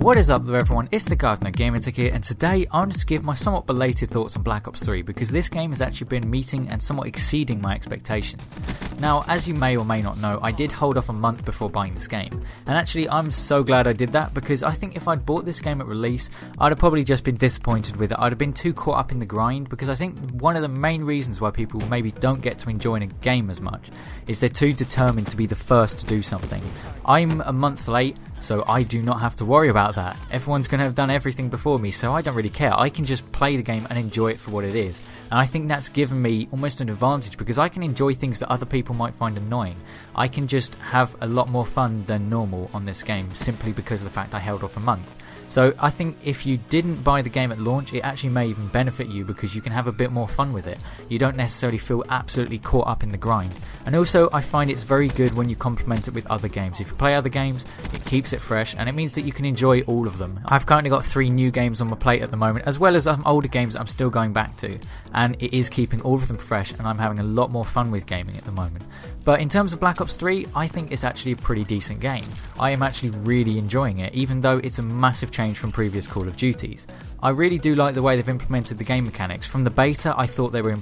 What is up there everyone, it's the Gardener Gaming Tech here, and today I'm just give my somewhat belated thoughts on Black Ops 3 because this game has actually been meeting and somewhat exceeding my expectations. Now, as you may or may not know, I did hold off a month before buying this game, and actually I'm so glad I did that because I think if I'd bought this game at release, I'd have probably just been disappointed with it. I'd have been too caught up in the grind because I think one of the main reasons why people maybe don't get to enjoy a game as much is they're too determined to be the first to do something. I'm a month late, so I do not have to worry about that. Everyone's going to have done everything before me, so I don't really care. I can just play the game and enjoy it for what it is. And I think that's given me almost an advantage because I can enjoy things that other people might find annoying. I can just have a lot more fun than normal on this game simply because of the fact I held off a month. So I think if you didn't buy the game at launch, it actually may even benefit you because you can have a bit more fun with it. You don't necessarily feel absolutely caught up in the grind. And also I find it's very good when you complement it with other games. If you play other games, it keeps it fresh and it means that you can enjoy all of them. I've currently got 3 new games on my plate at the moment, as well as older games I'm still going back to. And it is keeping all of them fresh and I'm having a lot more fun with gaming at the moment. But in terms of Black Ops 3, I think it's actually a pretty decent game. I am actually really enjoying it, even though it's a massive change from previous Call of Duties. I really do like the way they've implemented the game mechanics. From the beta, I thought they were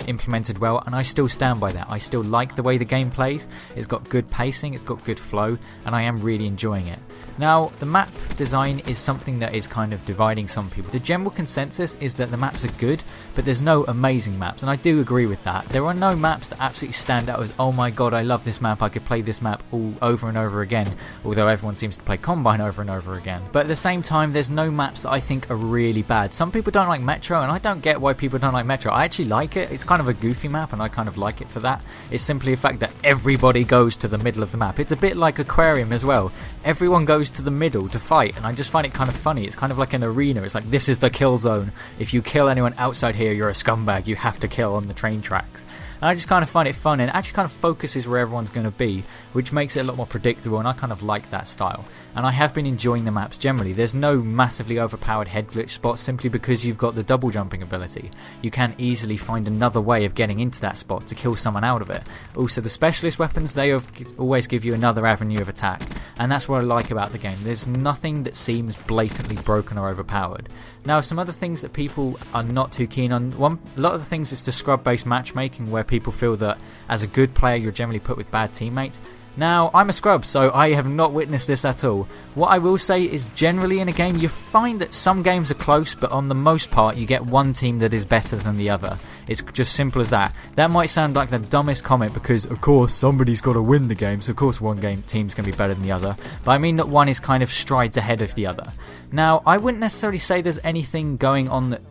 implemented well, and I still stand by that. I still like the way the game plays. It's got good pacing, it's got good flow, and I am really enjoying it. Now, the map design is something that is kind of dividing some people. The general consensus is that the maps are good, but there's no amazing maps, and I do agree with that. There are no maps that absolutely stand out as, oh my god, I love this map, I could play this map all over and over again, although everyone seems to play Combine over and over again. But at the same time, there's no maps that I think are really bad. Some people don't like Metro, and I don't get why people don't like Metro. I actually like it. It's kind of a goofy map, and I kind of like it for that. It's simply the fact that everybody goes to the middle of the map. It's a bit like Aquarium as well. Everyone goes to the middle to fight, and I just find it kind of funny. It's kind of like an arena. It's like, this is the kill zone. If you kill anyone outside here, you're a scumbag. You have to kill on the train tracks. And I just kind of find it fun, and it actually kind of focuses where everyone's going to be, which makes it a lot more predictable, and I kind of like that style. And I have been enjoying the maps generally. There's no massively overpowered head glitch spots simply because you've got the double jumping ability. You can easily find another way of getting into that spot to kill someone out of it. Also, the specialist weapons, they always give you another avenue of attack. And that's what I like about the game. There's nothing that seems blatantly broken or overpowered. Now, some other things that people are not too keen on. A lot of the things is the scrub-based matchmaking, where people feel that as a good player you're generally put with bad teammates. Now, I'm a scrub, so I have not witnessed this at all. What I will say is generally in a game you find that some games are close, but on the most part you get one team that is better than the other. It's just simple as that. That might sound like the dumbest comment because of course somebody's got to win the game, so of course one team's going to be better than the other. But I mean that one is kind of strides ahead of the other. Now, I wouldn't necessarily say there's anything going on that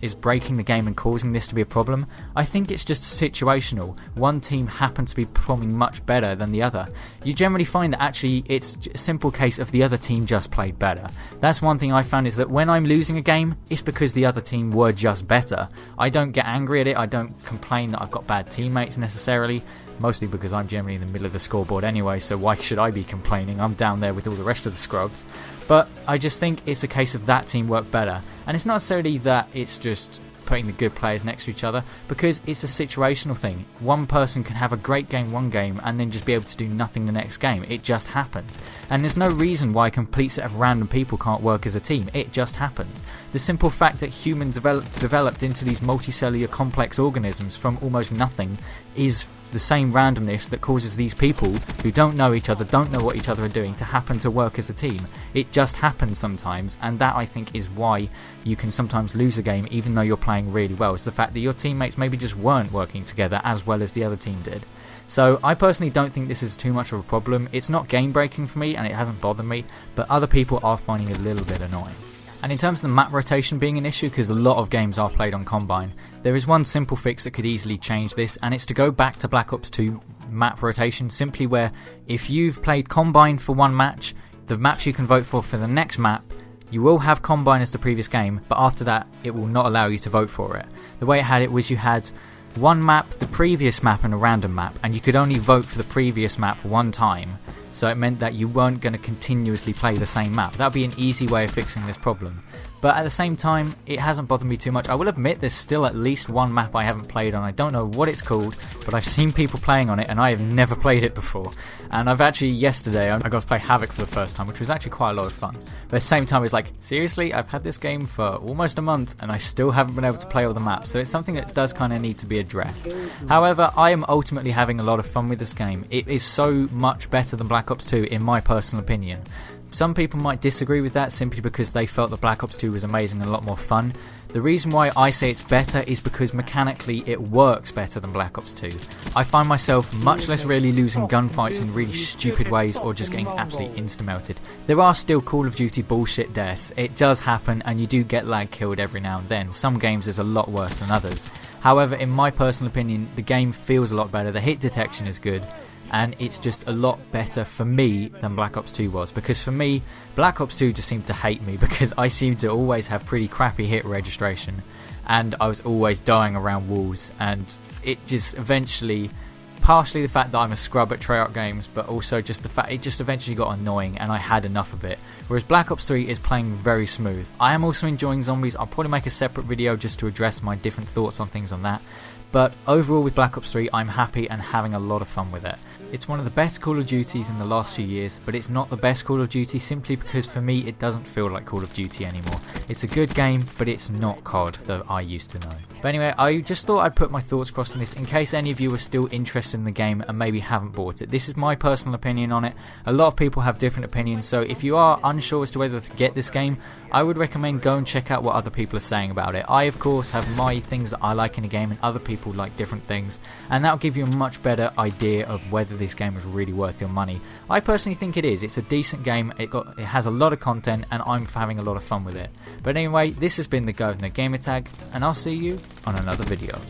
is breaking the game and causing this to be a problem. I think it's just situational. One team happens to be performing much better than the other. You generally find that actually it's a simple case of the other team just played better. That's one thing I found, is that when I'm losing a game, it's because the other team were just better. I don't get angry at it, I don't complain that I've got bad teammates necessarily, mostly because I'm generally in the middle of the scoreboard anyway, so why should I be complaining? I'm down there with all the rest of the scrubs. But I just think it's a case of that team work better. And it's not necessarily that it's just putting the good players next to each other, because it's a situational thing. One person can have a great game one game and then just be able to do nothing the next game. It just happens. And there's no reason why a complete set of random people can't work as a team. It just happens. The simple fact that humans developed into these multicellular complex organisms from almost nothing is the same randomness that causes these people who don't know each other, don't know what each other are doing, to happen to work as a team. It just happens sometimes, and that I think is why you can sometimes lose a game even though you're playing really well. It's the fact that your teammates maybe just weren't working together as well as the other team did. So I personally don't think this is too much of a problem. It's not game breaking for me and it hasn't bothered me, but other people are finding it a little bit annoying. And in terms of the map rotation being an issue, because a lot of games are played on Combine, there is one simple fix that could easily change this, and it's to go back to Black Ops 2 map rotation, simply where if you've played Combine for one match, the maps you can vote for the next map, you will have Combine as the previous game, but after that it will not allow you to vote for it. The way it had it was you had one map, the previous map, and a random map, and you could only vote for the previous map one time. So it meant that you weren't going to continuously play the same map. That would be an easy way of fixing this problem. But at the same time, it hasn't bothered me too much. I will admit there's still at least one map I haven't played on. I don't know what it's called, but I've seen people playing on it and I have never played it before. And I've actually, yesterday, I got to play Havoc for the first time, which was actually quite a lot of fun. But at the same time, it's like, seriously, I've had this game for almost a month and I still haven't been able to play all the maps. So it's something that does kind of need to be addressed. However, I am ultimately having a lot of fun with this game. It is so much better than Black Ops 2 in my personal opinion. Some people might disagree with that simply because they felt that Black Ops 2 was amazing and a lot more fun. The reason why I say it's better is because mechanically it works better than Black Ops 2. I find myself much less really losing gunfights in really stupid ways or just getting absolutely insta-melted. There are still Call of Duty bullshit deaths. It does happen and you do get lag killed every now and then. Some games is a lot worse than others. However, in my personal opinion, the game feels a lot better. The hit detection is good. And it's just a lot better for me than Black Ops 2 was, because for me, Black Ops 2 just seemed to hate me because I seemed to always have pretty crappy hit registration and I was always dying around walls, and it just eventually, partially the fact that I'm a scrub at Treyarch games, but also just the fact it just eventually got annoying and I had enough of it, whereas Black Ops 3 is playing very smooth. I am also enjoying zombies. I'll probably make a separate video just to address my different thoughts on things on that. But overall with Black Ops 3 I'm happy and having a lot of fun with it. It's one of the best Call of Duties in the last few years, but it's not the best Call of Duty simply because for me it doesn't feel like Call of Duty anymore. It's a good game, but it's not COD that I used to know. But anyway, I just thought I'd put my thoughts across on this in case any of you are still interested in the game and maybe haven't bought it. This is my personal opinion on it. A lot of people have different opinions, so if you are unsure as to whether to get this game, I would recommend go and check out what other people are saying about it. I of course have my things that I like in a game and other people like different things, and that'll give you a much better idea of whether this game is really worth your money. I personally think it is. It's a decent game, it has a lot of content and I'm having a lot of fun with it. But anyway, this has been the Governor Gamertag and I'll see you on another video.